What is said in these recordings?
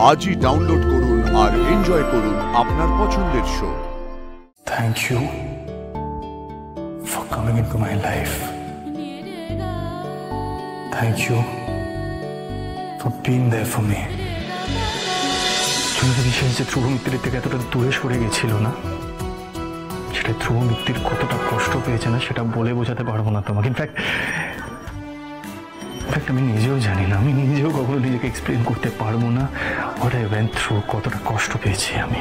আজই ডাউনলোড করুন আর এনজয় করুন আপনার পছন্দের show. Thank you for coming into my life. Thank you for being there for me. তুমি তো বিশ্বাস যে ধ্রুব মিত্তির থেকে এতটা দূরে সরে গেছিল না, সেটা ধ্রুব মিত্তির কতটা কষ্ট পেয়েছে না সেটা বলে বোঝাতে পারবো না তোমাকে। ইনফ্যাক্ট আমি নিজেও জানি না, আমি নিজেও কখনো নিজেকে এক্সপ্লেন করতে পারবো না হোয়াট আই ওয়েন্ট থ্রু, কতটা কষ্ট পেয়েছি আমি।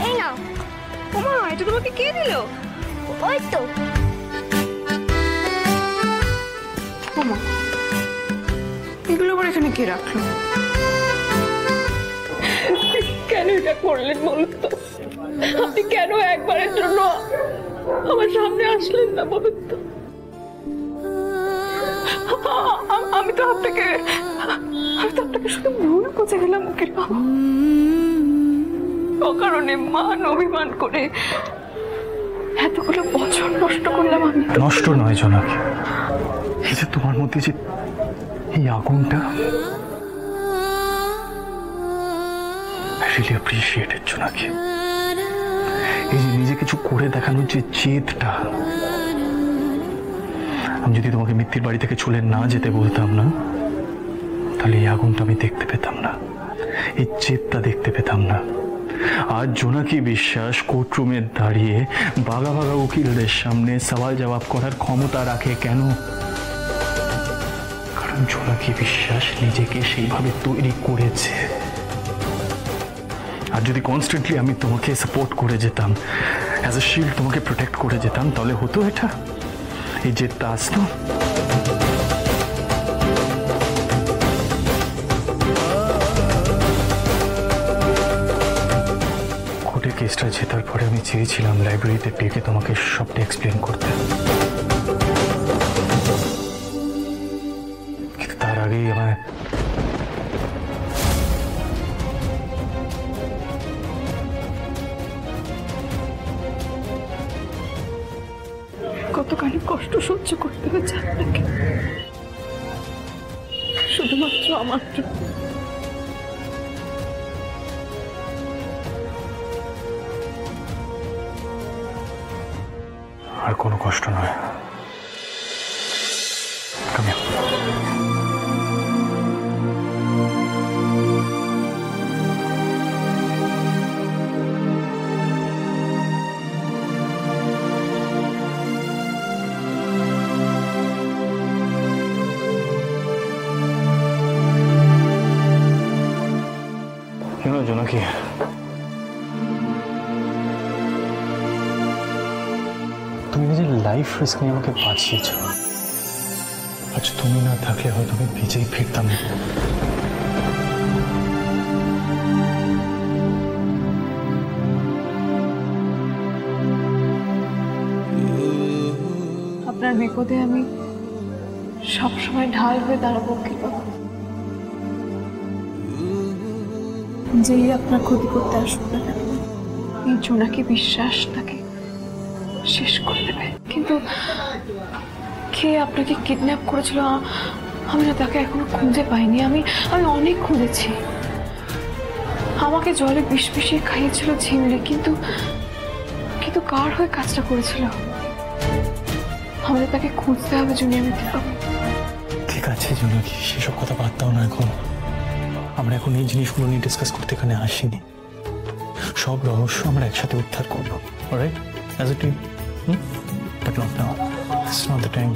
এই নাও। ওমা, এটা তোমাকে কে দিল? ওই তো। ওমা, এগুলো আবার এখানে কে রাখলো? কেন এটা করলেন বলুন তো? আপনি কেন একবারের জন্য আমার সামনে আসলেন না বলুন তো? আমি তো আপনাকে শুধু ভুল বুঝে গেলাম উকিল বাবু। অকারণে মান অভিমান করে এতগুলো বছর নষ্ট করলাম আমি। নষ্ট নয় জোনাকি, এই যে তোমার মধ্যে যে এই আগুনটা, I really appreciate it জোনাকি। এই যে নিজে কিছু করে দেখানোর যে জেদটা, আমি যদি তোমাকে মিত্তির বাড়ি থেকে চলে না যেতে বলতাম না, তাহলে এই আগুনটা আমি দেখতে পেতাম না, এই জেদটা দেখতে পেতাম না। আজ জোনাকি বিশ্বাস কোর্টরুমে দাঁড়িয়ে বাঘা বাঘা উকিলদের সামনে সওয়াল জবাব করার ক্ষমতা রাখে কেন? কারণ জোনাকি বিশ্বাস নিজেকে সেইভাবে তৈরি করেছে। আর যদি কনস্ট্যান্টলি আমি তোমাকে সাপোর্ট করে যেতাম, অ্যাজ এ শিল্ড তোমাকে প্রোটেক্ট করে যেতাম, তাহলে হতো এটা, এই জেদটা আসতো। কোর্টে কেসটা জেতার পরে আমি চেয়েছিলাম লাইব্রেরিতে ডেকে তোমাকে সবটা এক্সপ্লেন করতে, কিন্তু তার আগেই আমার কতখানি কষ্ট সহ্য করতে হয়েছে আপনাকে শুধুমাত্র আমার জন্য। আর কোনো কষ্ট নয়। Come here. জোনাকি, তুমি নিজের লাইফ রিস্ক নিয়ে আমাকে বাঁচিয়েছ। আজ তুমি না থাকলে হয়তো আমি ভিজেই ফিরতাম। আপনার বিপদে আমি সবসময় ঢাল হয়ে দাঁড়াবো উকিল বাবু। যেই আপনার ক্ষতি করতে আসবে না কেন, এই জোনাকি বিশ্বাস তাকে শেষ করে দেবে। কিন্তু কে আপনাকে কিডন্যাপ করেছিল আমি না তাকে এখনো খুঁজে পাইনি। আমি অনেক খুঁজেছি। আমাকে জলে বিষ মিশিয়ে খাইয়েছিল ঝিমলি, কিন্তু কার হয়ে কাজটা করেছিল? আমাদের তাকে খুঁজতে হবে জুনিয়া মিত্তির বাবু। ঠিক আছে জোনাকি, সেসব কথা বাদ দাও না এখন। আমরা এখন এই জিনিসগুলো নিয়ে ডিসকাস করতে এখানে আসিনি। সব রহস্য আমরা একসাথে উদ্ধার করবো, alright, as a team. But not now, it's not the time.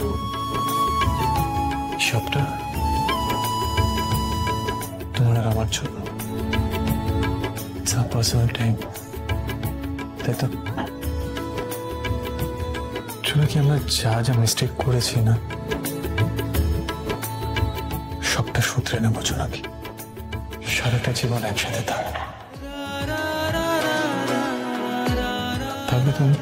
সবটা তোমার আর আমার জন্য, ইটস আওয়ার পার্সোনাল টাইম, তাই তো? চলো কি আমরা যা মিস্টেক করেছি না, সবটা শুধরে নেবো জোনাকি। সারাটা জীবন একসাথে থাকবে তুমি।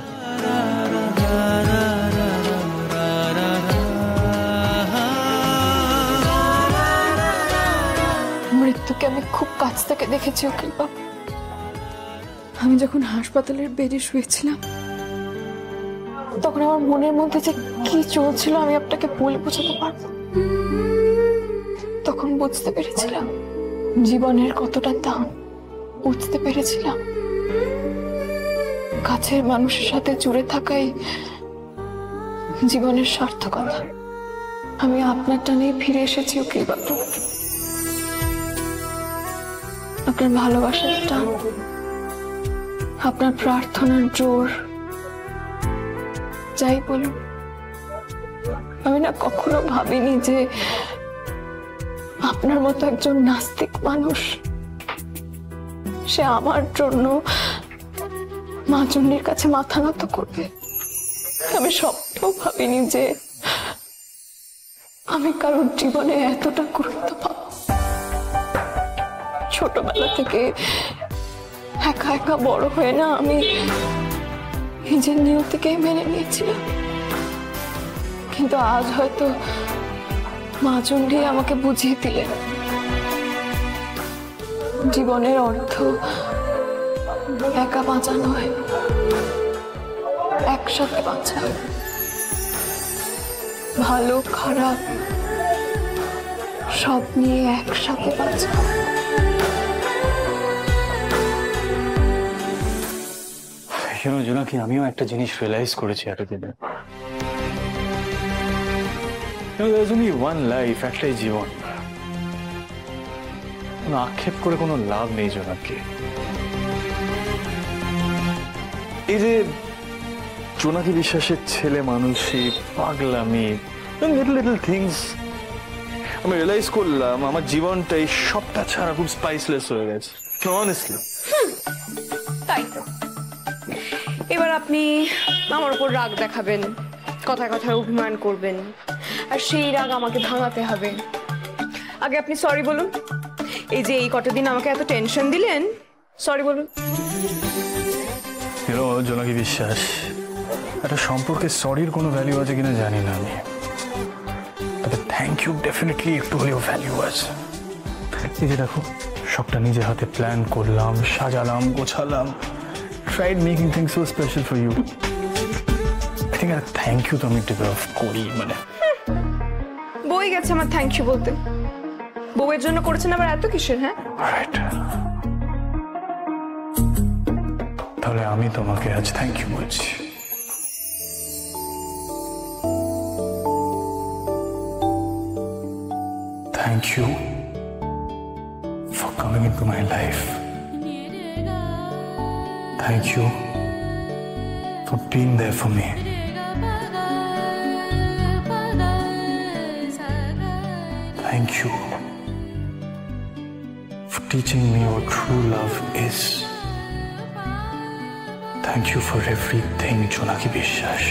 মৃত্যুকে আমি খুব কাছ থেকে দেখেছি উকিল বাবু। আমি যখন হাসপাতালের বেডে শুয়েছিলাম, তখন আমার মনের মধ্যে যে কি চলছিল আমি আপনাকে বলে বোঝাতে পারবো না। তখন বুঝতে পেরেছিলাম জীবনের কতটা দাম, বুঝতে পেরেছিলাম কাছের মানুষের সাথে জুড়ে থাকাই জীবনের সার্থকতা। আমি আপনার টানেই ফিরে এসেছি উকিল বাবু। আপনার ভালোবাসার টান, আপনার প্রার্থনার জোর, যাই বলুন, আমি না কখনো ভাবিনি যে আপনার মতো একজন নাস্তিক মানুষ সে আমার জন্য মা চণ্ডীর কাছে মাথা নত করবে। আমি স্বপ্নেও ভাবিনি যে আমি কারোর জীবনে এতটা গুরুত্ব পাবো। ছোটবেলা থেকে একা একা বড় হয়ে না আমি নিজের নিয়তিকে মেনে নিয়েছিলাম, কিন্তু আজ হয়তো মা চণ্ডী আমাকে বুঝিয়ে দিলেন জীবনের অর্থ একা বাঁচা নয়, একসাথে বাঁচা। ভালো খারাপ সব নিয়ে একসাথে বাঁচা। জোনাকি, আমিও একটা জিনিস রিয়েলাইজ করেছি এতদিনে। There's only one life, একটাই জীবন। আক্ষেপ করে কোনো লাভ নেই জোনাকি। এই যে জোনাকি বিশ্বাসের ছেলে মানুষই, পাগলামি, লিটল লিটল থিংস, আমি রিয়েলাইজ করলাম আমার জীবনটা এই সবটা ছাড়া খুব স্পাইসলেস হয়ে গেছে, অনেস্টলি। তাই তো এবার আপনি আমার উপর রাগ দেখাবেন, কথায় কথায় অভিমান করবেন, আর সেই রাগ আমাকে ভাঙাতে হবে। আগে আপনি সরি বলুন, এই যে এই কতদিন আমাকে এত টেনশন দিলেন, সরি বলুন। জোনাকি বিশ্বাস, একটা সম্পর্কে সরির কোনো ভ্যালু আছে কিনা জানি না আমি, তবে থ্যাংক ইউ ডেফিনেটলি একটু হলেও ভ্যালু আছে। এই যে দেখো, সবটা নিজের হাতে প্ল্যান করলাম, সাজালাম, গোছালাম, tried making things so special for you. I think a thank you to আমি deserve করি, মানে বই গেছে আমার থ্যাংক ইউ বলতে। বউয়ের জন্য করেছেন আবার এত কিসের? হ্যাঁ, রাইট। তাহলে আমি তোমাকে আজ থ্যাংক ইউ বলছি। Thank you for coming into my life. Thank you for being there for me. Thank you for teaching me what true love is. Thank you for everything, Jonaki Bishwash.